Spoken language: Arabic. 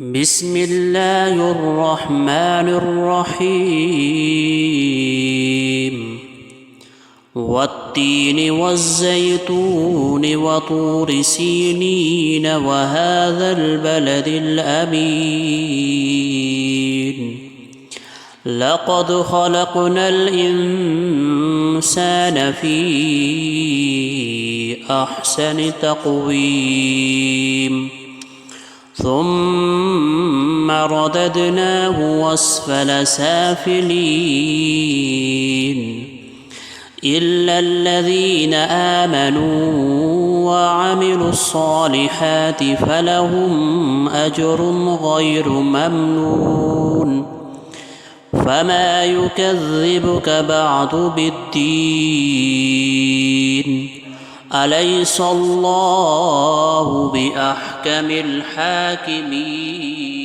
بسم الله الرحمن الرحيم والتين والزيتون وطور سينين وهذا البلد الأمين لقد خلقنا الإنسان في أحسن تقويم ثم رددناه أسفل سافلين إلا الذين آمنوا وعملوا الصالحات فلهم أجر غير ممنون فما يكذبك بعد بالدين أليس الله بأحكم الحاكمين